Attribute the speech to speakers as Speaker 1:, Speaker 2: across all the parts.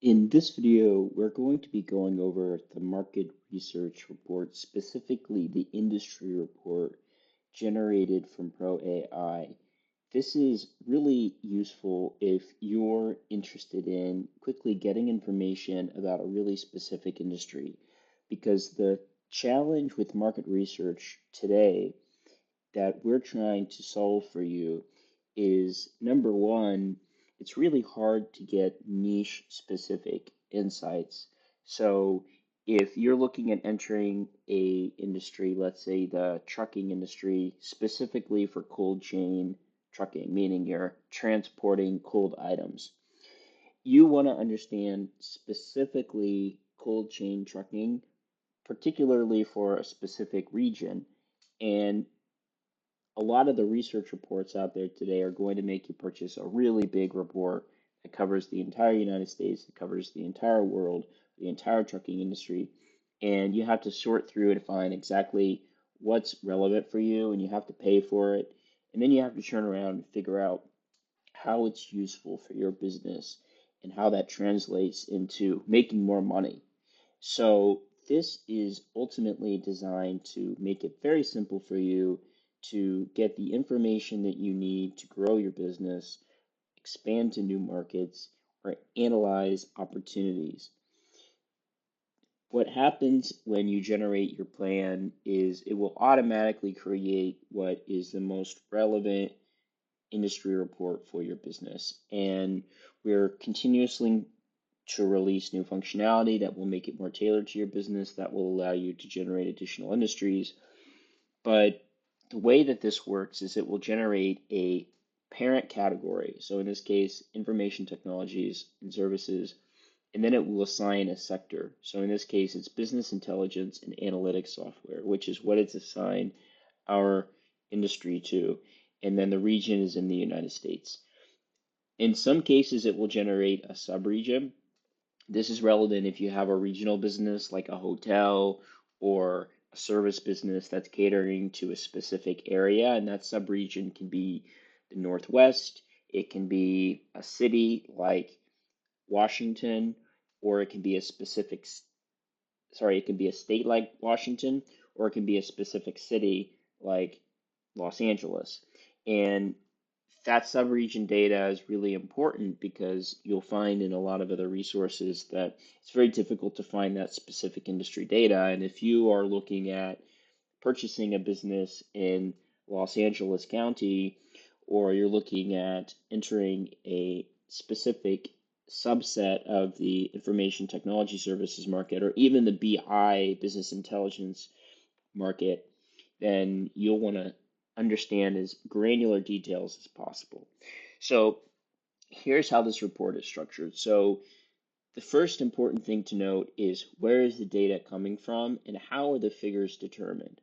Speaker 1: In this video, we're going to be going over the market research report, specifically the industry report generated from ProAI. This is really useful if you're interested in quickly getting information about a really specific industry, because the challenge with market research today that we're trying to solve for you is number one, it's really hard to get niche specific insights. So if you're looking at entering a industry, let's say the trucking industry, specifically for cold chain trucking, meaning you're transporting cold items, you want to understand specifically cold chain trucking, particularly for a specific region. And a lot of the research reports out there today are going to make you purchase a really big report that covers the entire United States, that covers the entire world, the entire trucking industry, and you have to sort through and find exactly what's relevant for you, and you have to pay for it, and then you have to turn around and figure out how it's useful for your business and how that translates into making more money. So this is ultimately designed to make it very simple for you to get the information that you need to grow your business, expand to new markets, or analyze opportunities. What happens when you generate your plan is it will automatically create what is the most relevant industry report for your business. And we're continuously to release new functionality that will make it more tailored to your business, that will allow you to generate additional industries. But the way that this works is it will generate a parent category. So in this case, information technologies and services, and then it will assign a sector. So in this case, it's business intelligence and analytics software, which is what it's assigned our industry to. And then the region is in the United States. In some cases, it will generate a subregion. This is relevant if you have a regional business like a hotel or a service business that's catering to a specific area, and that subregion can be the Northwest, it can be a city like Washington, or it can be a specific, sorry, it can be a state like Washington, or it can be a specific city like Los Angeles. And that subregion data is really important because you'll find in a lot of other resources that it's very difficult to find that specific industry data. And if you are looking at purchasing a business in Los Angeles County, or you're looking at entering a specific subset of the information technology services market, or even the BI, business intelligence market, then you'll want to understand as granular details as possible. So here's how this report is structured. So the first important thing to note is where is the data coming from and how are the figures determined?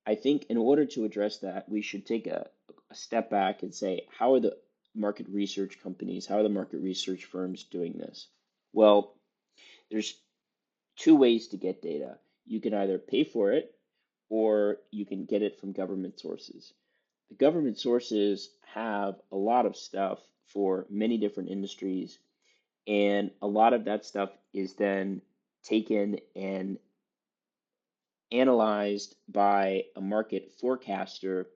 Speaker 1: I think in order to address that, we should take a step back and say, how are the market research companies, how are the market research firms doing this? Well, there's two ways to get data. You can either pay for it or you can get it from government sources. The government sources have a lot of stuff for many different industries, and a lot of that stuff is then taken and analyzed by a market forecaster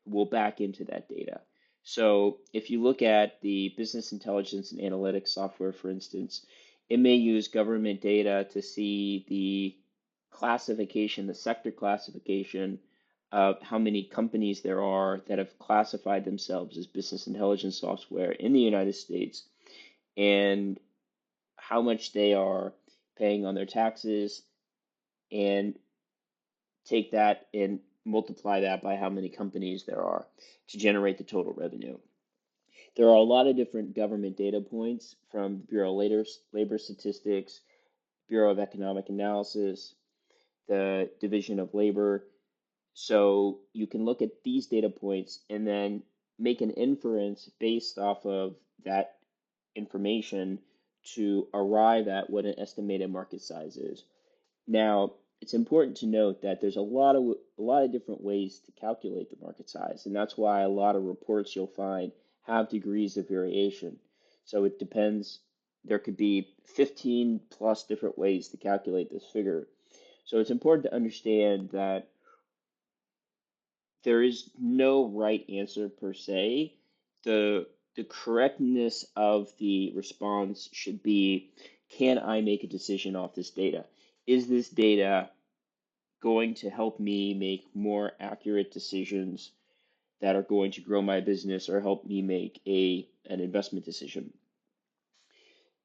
Speaker 1: who will back into that data. So if you look at the business intelligence and analytics software, for instance, it may use government data to see the classification, the sector classification of how many companies there are that have classified themselves as business intelligence software in the United States and how much they are paying on their taxes, and take that and multiply that by how many companies there are to generate the total revenue. There are a lot of different government data points from Bureau of Labor Statistics, Bureau of Economic Analysis, the Division of Labor. So you can look at these data points and then make an inference based off of that information to arrive at what an estimated market size is. Now, it's important to note that there's a lot of different ways to calculate the market size, and that's why a lot of reports you'll find have degrees of variation. So it depends there could be 15 plus different ways to calculate this figure. So it's important to understand that there is no right answer per se. The correctness of the response should be, can I make a decision off this data? Is this data going to help me make more accurate decisions that are going to grow my business or help me make an investment decision?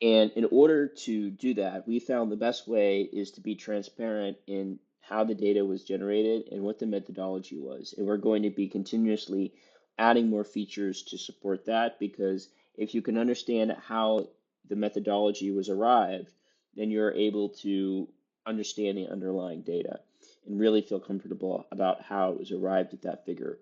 Speaker 1: And in order to do that, we found the best way is to be transparent in how the data was generated and what the methodology was. And we're going to be continuously adding more features to support that, because if you can understand how the methodology was arrived, then you're able to understand the underlying data and really feel comfortable about how it was arrived at that figure.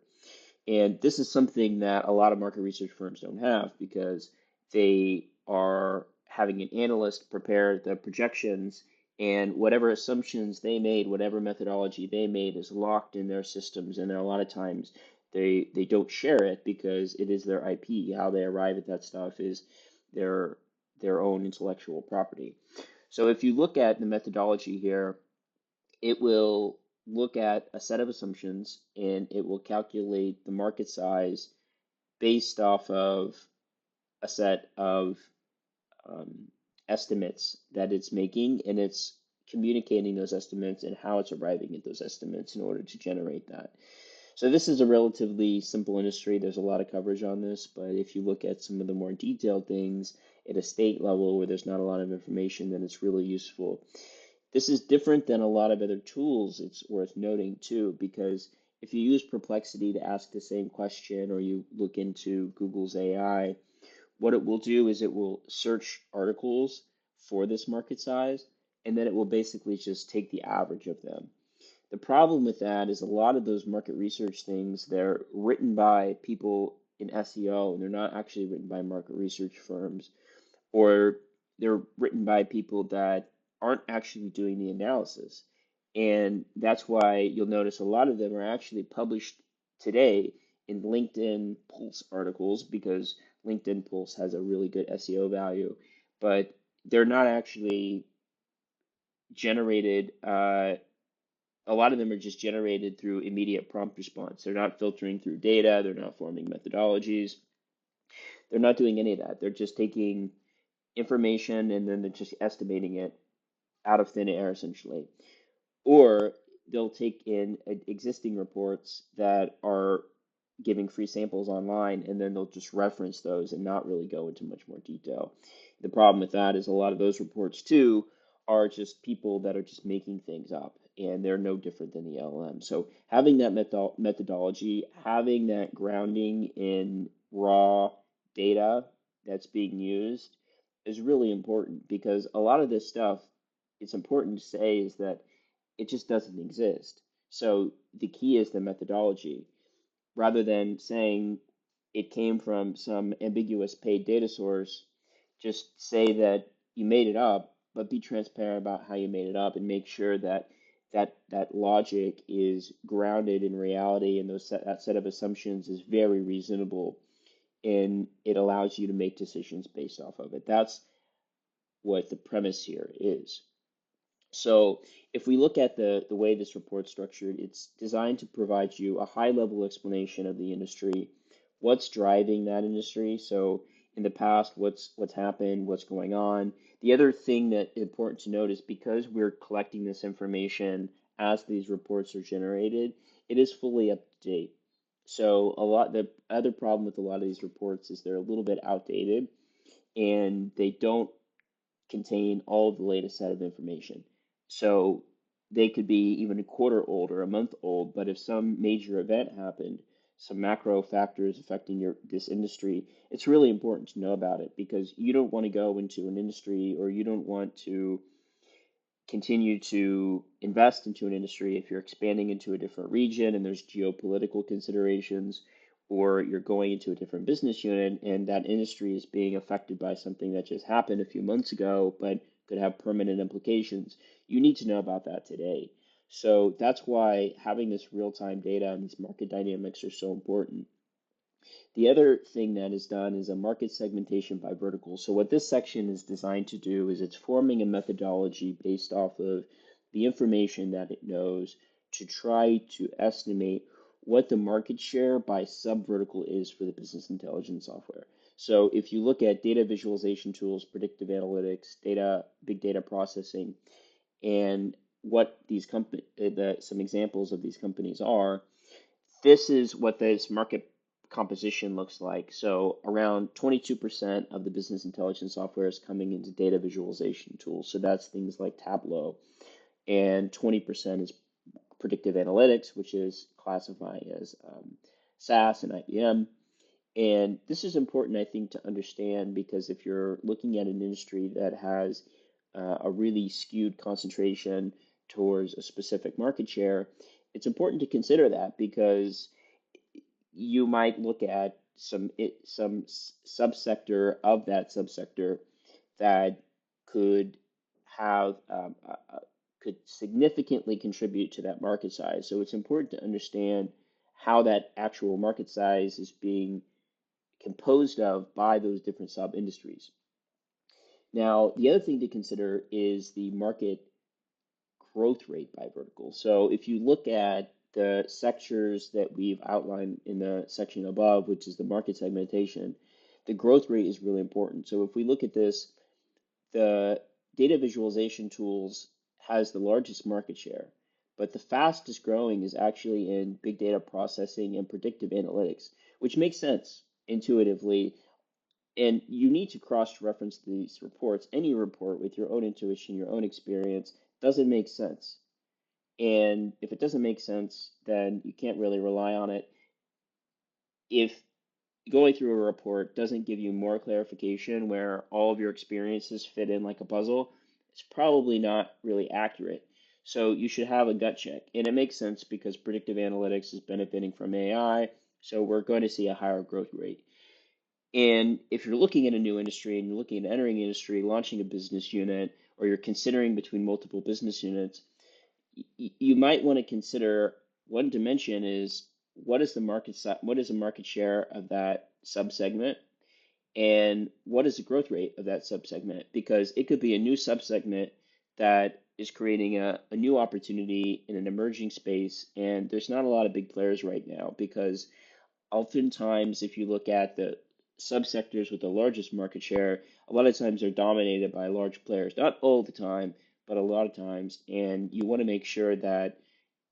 Speaker 1: And this is something that a lot of market research firms don't have, because they are having an analyst prepare the projections, and whatever assumptions they made, whatever methodology they made is locked in their systems. And a lot of times they don't share it because it is their IP. How they arrive at that stuff is their their own intellectual property. So if you look at the methodology here, it will look at a set of assumptions and it will calculate the market size based off of a set of um, estimates that it's making, and it's communicating those estimates and how it's arriving at those estimates in order to generate that. So this is a relatively simple industry. There's a lot of coverage on this, but if you look at some of the more detailed things at a state level where there's not a lot of information, then it's really useful. This is different than a lot of other tools, it's worth noting too, because if you use Perplexity to ask the same question, or you look into Google's AI, what it will do is it will search articles for this market size, and then it will basically just take the average of them. The problem with that is a lot of those market research things, they're written by people in SEO, and they're not actually written by market research firms, or they're written by people that aren't actually doing the analysis. And that's why you'll notice a lot of them are actually published today in LinkedIn Pulse articles, because LinkedIn Pulse has a really good SEO value, but they're not actually generated. A lot of them are just generated through immediate prompt response. They're not filtering through data, they're not forming methodologies, they're not doing any of that. They're just taking information and then they're just estimating it out of thin air, essentially. Or they'll take in existing reports that are giving free samples online, and then they'll just reference those and not really go into much more detail. The problem with that is a lot of those reports, too, are just people that are just making things up, and they're no different than the LLM. So having that methodology, having that grounding in raw data that's being used is really important, because a lot of this stuff, it's important to say, is that it just doesn't exist. So the key is the methodology. Rather than saying it came from some ambiguous paid data source, just say that you made it up, but be transparent about how you made it up and make sure that that logic is grounded in reality, and that set of assumptions is very reasonable, and it allows you to make decisions based off of it. That's what the premise here is. So if we look at the way this report's structured, it's designed to provide you a high level explanation of the industry, what's driving that industry. So in the past, what's happened, what's going on. The other thing that is important to note is, because we're collecting this information as these reports are generated, it is fully up to date. So the other problem with a lot of these reports is they're a little bit outdated, and they don't contain all of the latest set of information. So they could be even a quarter old or a month old, but if some major event happened, some macro factors affecting this industry, it's really important to know about it, because you don't want to go into an industry, or you don't want to continue to invest into an industry if you're expanding into a different region and there's geopolitical considerations, or you're going into a different business unit and that industry is being affected by something that just happened a few months ago but could have permanent implications. You need to know about that today. So that's why having this real-time data and these market dynamics are so important. The other thing that is done is a market segmentation by vertical. So what this section is designed to do is it's forming a methodology based off of the information that it knows to try to estimate what the market share by sub-vertical is for the business intelligence software. So if you look at data visualization tools, predictive analytics, big data processing, and what these some examples of these companies are, this is what this market composition looks like. So around 22% of the business intelligence software is coming into data visualization tools. So that's things like Tableau. And 20% is predictive analytics, which is classified as SAS and IBM. And this is important, I think, to understand because if you're looking at an industry that has a really skewed concentration towards a specific market share, it's important to consider that because you might look at some subsector of that subsector that could have could significantly contribute to that market size. So it's important to understand how that actual market size is being composed of by those different sub industries. Now, the other thing to consider is the market growth rate by vertical. So if you look at the sectors that we've outlined in the section above, which is the market segmentation, the growth rate is really important. So if we look at this, the data visualization tools has the largest market share, but the fastest growing is actually in big data processing and predictive analytics, which makes sense intuitively. And you need to cross-reference these reports. Any report with your own intuition, your own experience, doesn't make sense. And if it doesn't make sense, then you can't really rely on it. If going through a report doesn't give you more clarification where all of your experiences fit in like a puzzle, it's probably not really accurate. So you should have a gut check. And it makes sense because predictive analytics is benefiting from AI, so we're going to see a higher growth rate. And if you're looking at a new industry and you're looking at entering an industry, launching a business unit, or you're considering between multiple business units, you might want to consider one dimension is what is the market share of that subsegment, and what is the growth rate of that subsegment? Because it could be a new subsegment that is creating a new opportunity in an emerging space, and there's not a lot of big players right now because oftentimes, if you look at the subsectors with the largest market share, a lot of times they're dominated by large players. Not all the time, but a lot of times. And you want to make sure that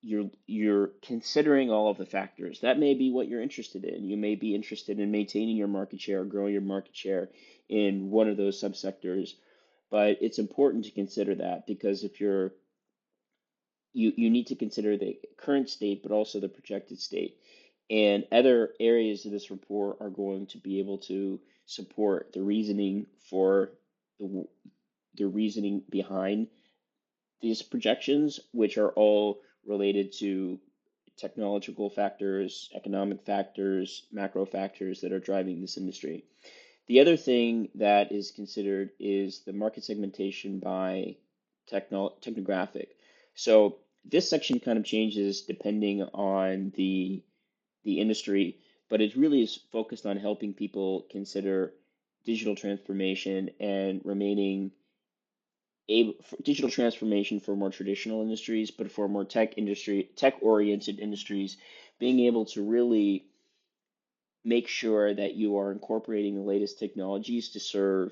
Speaker 1: you're considering all of the factors. That may be what you're interested in. You may be interested in maintaining your market share, growing your market share in one of those subsectors. But it's important to consider that because if you need to consider the current state, but also the projected state. And other areas of this report are going to be able to support the reasoning for the, the reasoning behind these projections, which are all related to technological factors, economic factors, macro factors that are driving this industry. The other thing that is considered is the market segmentation by technographic. So this section kind of changes depending on the industry, but it really is focused on helping people consider digital transformation and remaining able digital transformation for more traditional industries, but for more tech-oriented industries, being able to really make sure that you are incorporating the latest technologies to serve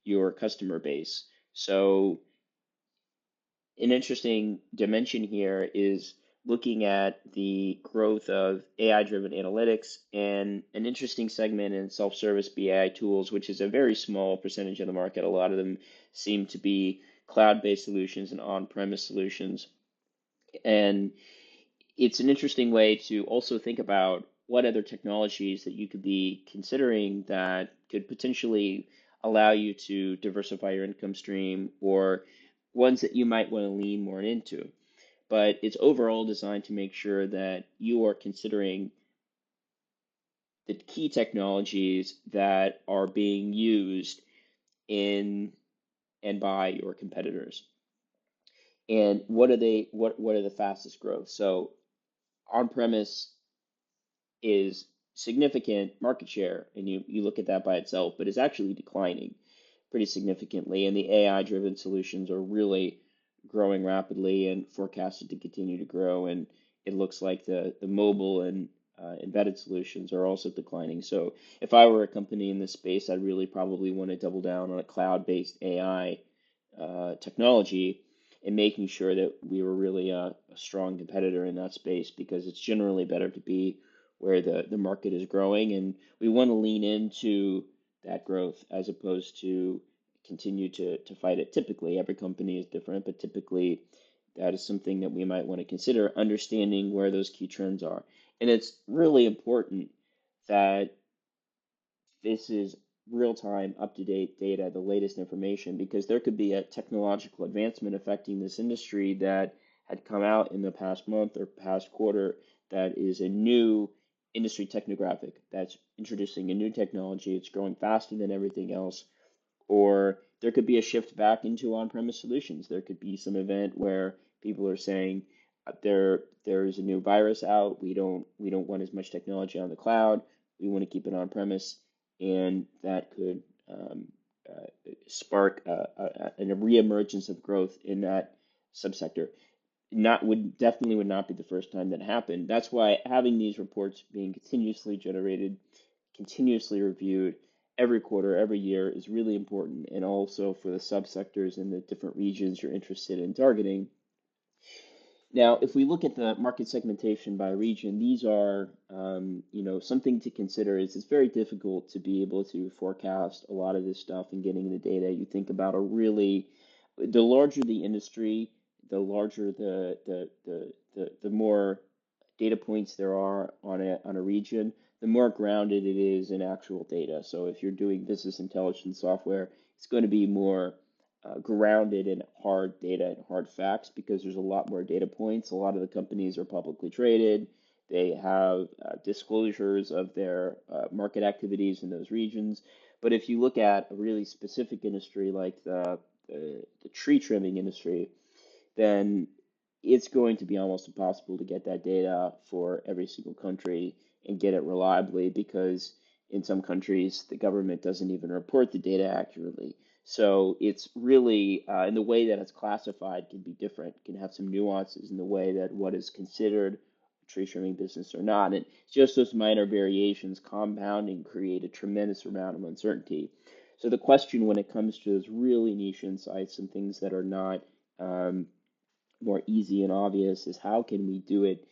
Speaker 1: your customer base. So an interesting dimension here is looking at the growth of AI-driven analytics and an interesting segment in self-service BI tools, which is a very small percentage of the market. A lot of them seem to be cloud-based solutions and on-premise solutions. And it's an interesting way to also think about what other technologies that you could be considering that could potentially allow you to diversify your income stream or ones that you might want to lean more into. But it's overall designed to make sure that you are considering the key technologies that are being used in and by your competitors. And what are the fastest growth? So on-premise is significant market share, and you look at that by itself, but it's actually declining pretty significantly. And the AI-driven solutions are really growing rapidly and forecasted to continue to grow. And it looks like the mobile and embedded solutions are also declining. So if I were a company in this space, I'd really probably want to double down on a cloud-based AI technology and making sure that we were really a strong competitor in that space, because it's generally better to be where the market is growing, and we want to lean into that growth as opposed to continue to fight it. Typically, every company is different, but typically that is something that we might want to consider, understanding where those key trends are. And it's really important that this is real time, up to date data, the latest information, because there could be a technological advancement affecting this industry that had come out in the past month or past quarter that is a new industry technographic that's introducing a new technology. It's growing faster than everything else. Or there could be a shift back into on-premise solutions. There could be some event where people are saying there's a new virus out. We don't want as much technology on the cloud. We want to keep it on premise, and that could spark a reemergence of growth in that subsector. Not would Definitely would not be the first time that happened. That's why having these reports being continuously generated, continuously reviewed every quarter, every year is really important, and also for the subsectors and the different regions you're interested in targeting. Now, if we look at the market segmentation by region, these are, something to consider. Is it's very difficult to be able to forecast a lot of this stuff and getting the data. You think about the larger the industry, the larger the more data points there are on a region, the more grounded it is in actual data. So if you're doing business intelligence software, it's going to be more grounded in hard data and hard facts, because there's a lot more data points. A lot of the companies are publicly traded. They have disclosures of their market activities in those regions. But if you look at a really specific industry like the tree trimming industry, then it's going to be almost impossible to get that data for every single country and get it reliably, because in some countries the government doesn't even report the data accurately. So it's really, and the way that it's classified can be different, can have some nuances in the way that what is considered a tree trimming business or not. And just those minor variations compounding create a tremendous amount of uncertainty. So the question when it comes to those really niche insights and things that are not um, more easy and obvious is how can we do it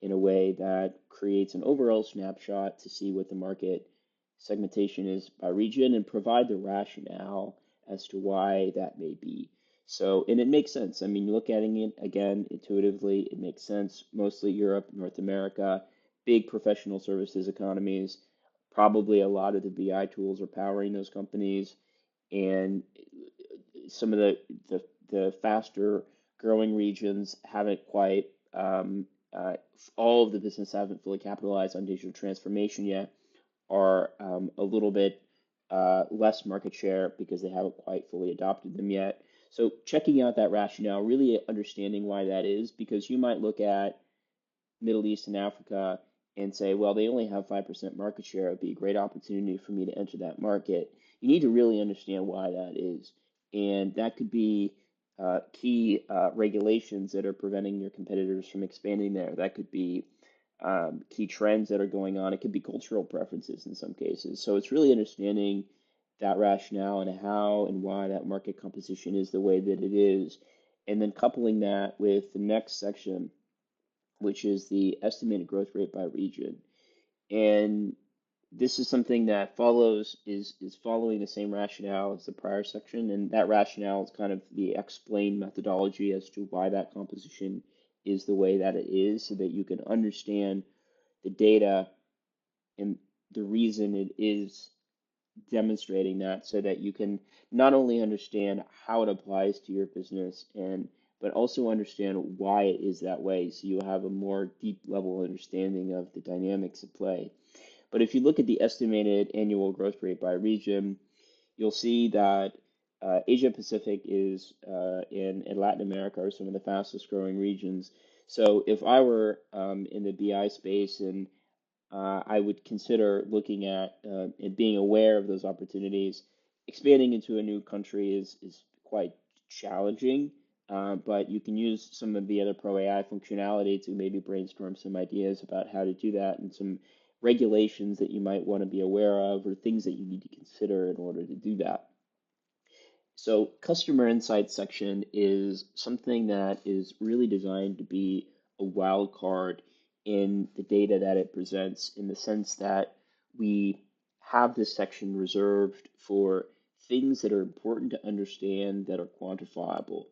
Speaker 1: in a way that creates an overall snapshot to see what the market segmentation is by region and provide the rationale as to why that may be. So, and it makes sense. I mean, look at it again intuitively, it makes sense. Mostly Europe, North America, big professional services economies. Probably a lot of the BI tools are powering those companies, and some of the faster growing regions haven't quite all of the business haven't fully capitalized on digital transformation yet, are a little bit less market share because they haven't quite fully adopted them yet. So checking out that rationale, really understanding why that is, because you might look at Middle East and Africa and say, well, they only have 5% market share. It'd be a great opportunity for me to enter that market. You need to really understand why that is. And that could be key regulations that are preventing your competitors from expanding there. That could be key trends that are going on. It could be cultural preferences in some cases. So it's really understanding that rationale and how and why that market composition is the way that it is. And then coupling that with the next section, which is the estimated growth rate by region. And this is something that is following the same rationale as the prior section, and that rationale is kind of the explain methodology as to why that composition is the way that it is, so that you can understand the data and the reason it is demonstrating that, so that you can not only understand how it applies to your business and but also understand why it is that way, so you have a more deep level understanding of the dynamics at play. But if you look at the estimated annual growth rate by region, you'll see that Asia Pacific is and Latin America are some of the fastest growing regions. So if I were in the BI space and I would consider looking at and being aware of those opportunities. Expanding into a new country is quite challenging, but you can use some of the other Pro AI functionality to maybe brainstorm some ideas about how to do that and some regulations that you might want to be aware of or things that you need to consider in order to do that. So, customer insights section is something that is really designed to be a wild card in the data that it presents, in the sense that we have this section reserved for things that are important to understand that are quantifiable.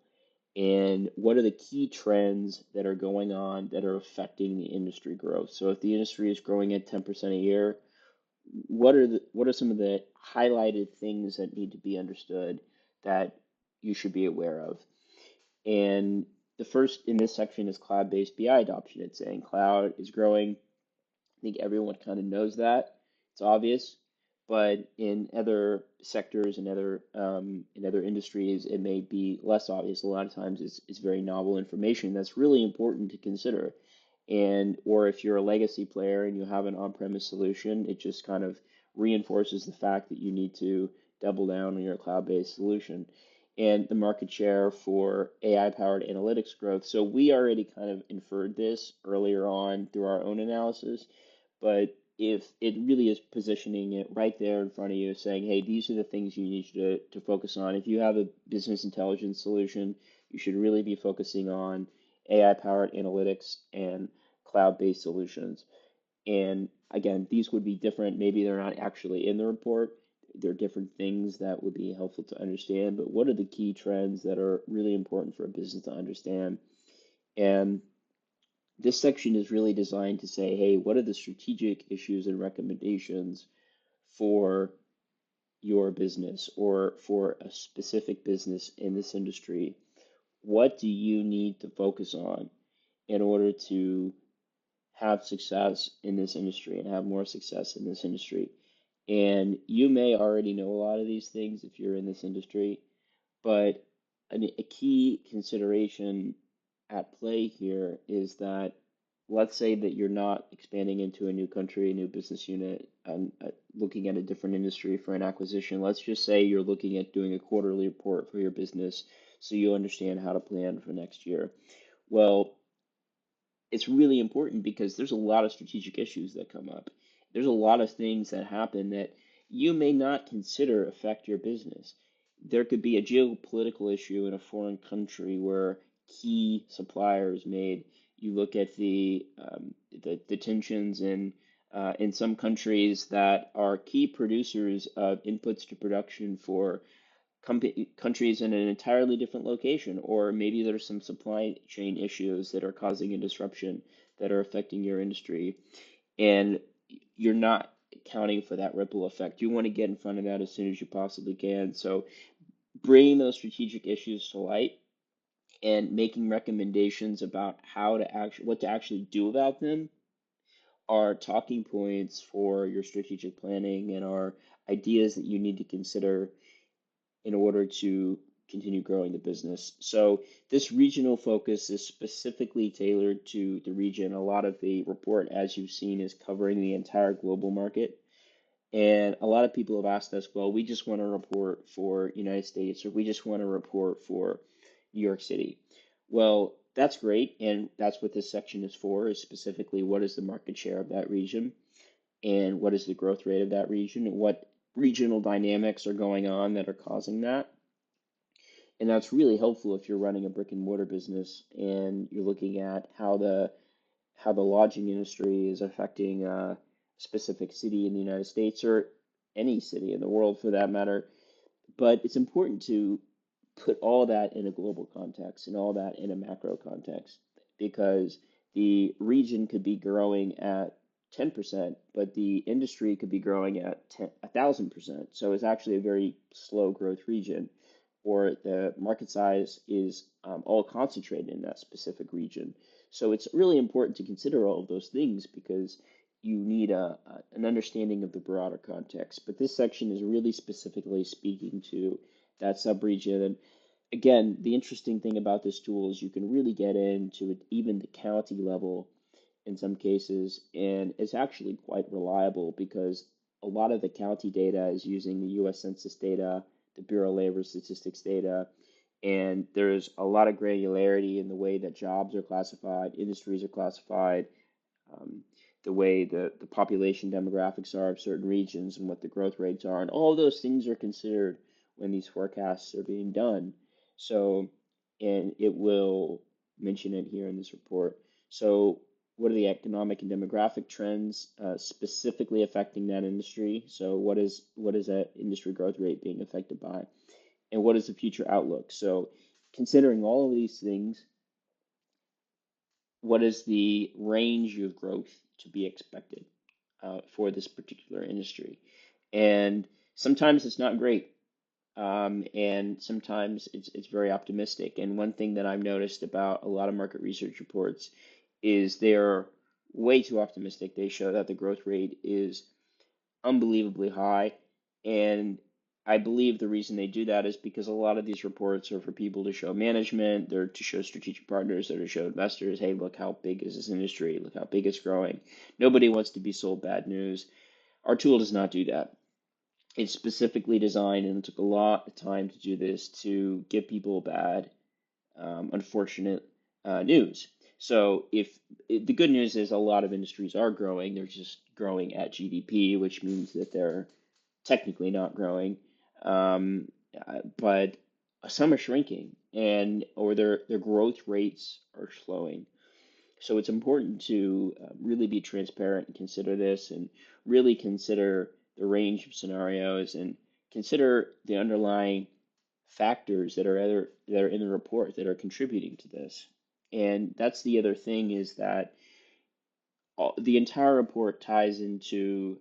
Speaker 1: And what are the key trends that are going on that are affecting the industry growth? So, if the industry is growing at 10% a year, what are some of the highlighted things that need to be understood that you should be aware of? And the first in this section is cloud-based BI adoption. It's saying cloud is growing. I think everyone kind of knows that. It's obvious, but in other sectors and other industries, it may be less obvious. A lot of times, it's very novel information that's really important to consider. And or if you're a legacy player and you have an on-premise solution, it just kind of reinforces the fact that you need to double down on your cloud-based solution. And the market share for AI-powered analytics growth. So we already kind of inferred this earlier on through our own analysis, but if it really is positioning it right there in front of you, saying, hey, these are the things you need to focus on. If you have a business intelligence solution, you should really be focusing on AI-powered analytics and cloud-based solutions. And again, these would be different. Maybe they're not actually in the report. They're different things that would be helpful to understand. But what are the key trends that are really important for a business to understand? And this section is really designed to say, hey, what are the strategic issues and recommendations for your business or for a specific business in this industry? What do you need to focus on in order to have success in this industry and have more success in this industry? And you may already know a lot of these things if you're in this industry, but a key consideration at play here is that, let's say that you're not expanding into a new country, a new business unit, looking at a different industry for an acquisition. Let's just say you're looking at doing a quarterly report for your business so you understand how to plan for next year. Well, it's really important because there's a lot of strategic issues that come up. There's a lot of things that happen that you may not consider affect your business. There could be a geopolitical issue in a foreign country where key suppliers made. You look at the tensions in some countries that are key producers of inputs to production for countries in an entirely different location, or maybe there's some supply chain issues that are causing a disruption that are affecting your industry, and you're not accounting for that ripple effect. You want to get in front of that as soon as you possibly can. So, bringing those strategic issues to light and making recommendations about what to actually do about them are talking points for your strategic planning and are ideas that you need to consider in order to continue growing the business. So this regional focus is specifically tailored to the region. A lot of the report, as you've seen, is covering the entire global market. And a lot of people have asked us, well, we just want to report for United States, or we just want to report for New York City. Well, that's great, and that's what this section is for, is specifically what is the market share of that region and what is the growth rate of that region and what regional dynamics are going on that are causing that. And that's really helpful if you're running a brick and mortar business and you're looking at how the lodging industry is affecting a specific city in the United States or any city in the world for that matter. But it's important to put all that in a global context and all that in a macro context, because the region could be growing at 10%, but the industry could be growing at 1,000%. So it's actually a very slow growth region, or the market size is all concentrated in that specific region. So it's really important to consider all of those things because you need an understanding of the broader context. But this section is really specifically speaking to that subregion. And again, the interesting thing about this tool is you can really get into it, even the county level in some cases, and it's actually quite reliable because a lot of the county data is using the US Census data, the Bureau of Labor Statistics data, and there's a lot of granularity in the way that jobs are classified, industries are classified, um, the way the population demographics are of certain regions and what the growth rates are, and all those things are considered when these forecasts are being done. So, and it will mention it here in this report. So, what are the economic and demographic trends specifically affecting that industry? So, what is that industry growth rate being affected by, and what is the future outlook? So, considering all of these things, what is the range of growth to be expected for this particular industry? And sometimes it's not great, and sometimes it's very optimistic. And one thing that I've noticed about a lot of market research reports is they're way too optimistic. They show that the growth rate is unbelievably high. And I believe the reason they do that is because a lot of these reports are for people to show management, they're to show strategic partners, they're to show investors, hey, look how big is this industry, look how big it's growing. Nobody wants to be sold bad news. Our tool does not do that. It's specifically designed, and it took a lot of time to do this, to give people bad, unfortunate news. So the good news is a lot of industries are growing, they're just growing at GDP, which means that they're technically not growing, but some are shrinking, and or their growth rates are slowing. So it's important to really be transparent and consider this, and really consider the range of scenarios, and consider the underlying factors that are in the report that are contributing to this. And that's the other thing, is that the entire report ties into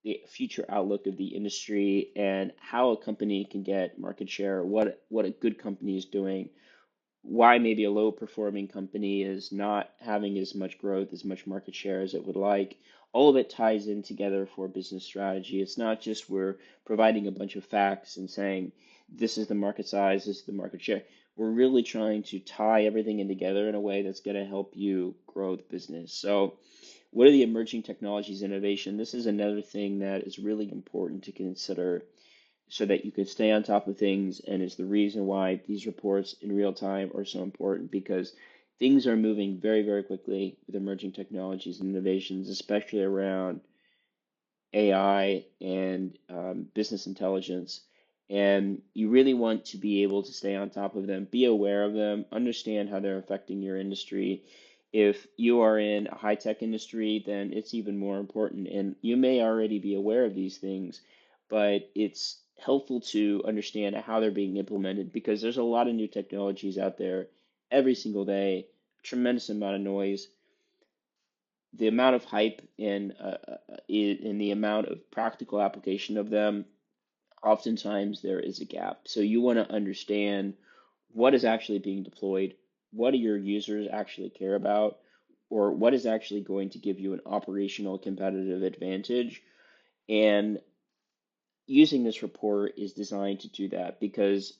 Speaker 1: the future outlook of the industry and how a company can get market share, what a good company is doing, why maybe a low performing company is not having as much growth, as much market share as it would like. All of it ties in together for business strategy. It's not just we're providing a bunch of facts and saying this is the market size, this is the market share. We're really trying to tie everything in together in a way that's going to help you grow the business. So, what are the emerging technologies innovation? This is another thing that is really important to consider so that you can stay on top of things, and is the reason why these reports in real time are so important, because things are moving very, very quickly with emerging technologies and innovations, especially around AI and business intelligence. And you really want to be able to stay on top of them, be aware of them, understand how they're affecting your industry. If you are in a high tech industry, then it's even more important. And you may already be aware of these things, but it's helpful to understand how they're being implemented, because there's a lot of new technologies out there every single day, tremendous amount of noise. The amount of hype in the amount of practical application of them, oftentimes there is a gap. So you want to understand what is actually being deployed, what do your users actually care about, or what is actually going to give you an operational competitive advantage. And using this report is designed to do that, because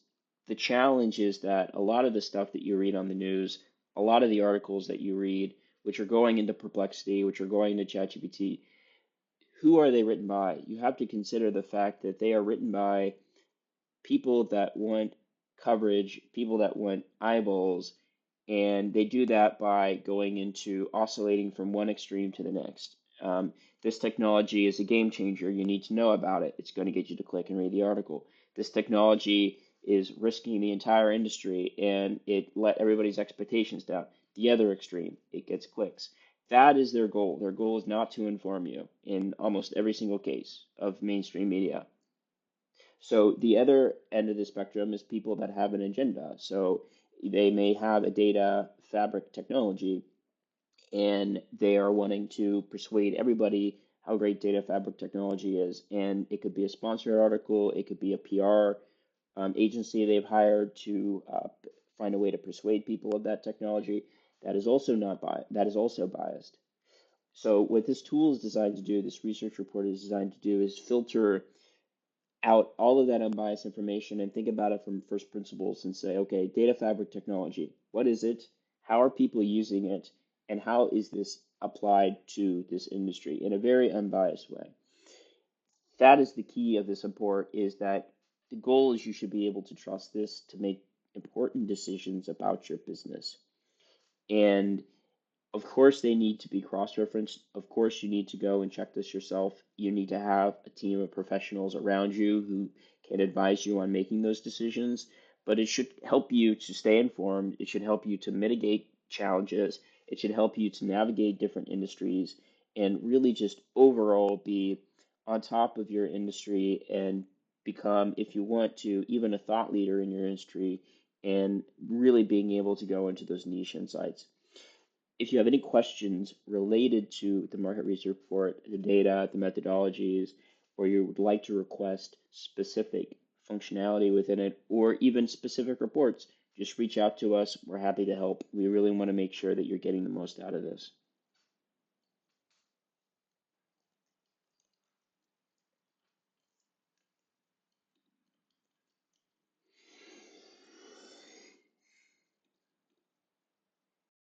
Speaker 1: the challenge is that a lot of the stuff that you read on the news, a lot of the articles that you read, which are going into Perplexity, which are going into ChatGPT, who are they written by? You have to consider the fact that they are written by people that want coverage, people that want eyeballs, and they do that by going into oscillating from one extreme to the next. This technology is a game changer. You need to know about it. It's going to get you to click and read the article. This technology is risking the entire industry, and it let everybody's expectations down. The other extreme, it gets clicks. That is their goal. Their goal is not to inform you in almost every single case of mainstream media. So the other end of the spectrum is people that have an agenda. So they may have a data fabric technology, and they are wanting to persuade everybody how great data fabric technology is. And it could be a sponsored article, it could be a PR agency they've hired to find a way to persuade people of that technology. That is also not that is also biased. So what this tool is designed to do, this research report is designed to do, is filter out all of that unbiased information and think about it from first principles and say, okay, data fabric technology, what is it? How are people using it? and how is this applied to this industry in a very unbiased way. That is the key of this report, is that the goal is you should be able to trust this to make important decisions about your business. And of course, they need to be cross-referenced. Of course, you need to go and check this yourself. You need to have a team of professionals around you who can advise you on making those decisions. But it should help you to stay informed. It should help you to mitigate challenges. It should help you to navigate different industries and really just overall be on top of your industry and become, if you want to, even a thought leader in your industry and really being able to go into those niche insights. If you have any questions related to the market research report, the data, the methodologies, or you would like to request specific functionality within it, or even specific reports, just reach out to us. We're happy to help. We really want to make sure that you're getting the most out of this.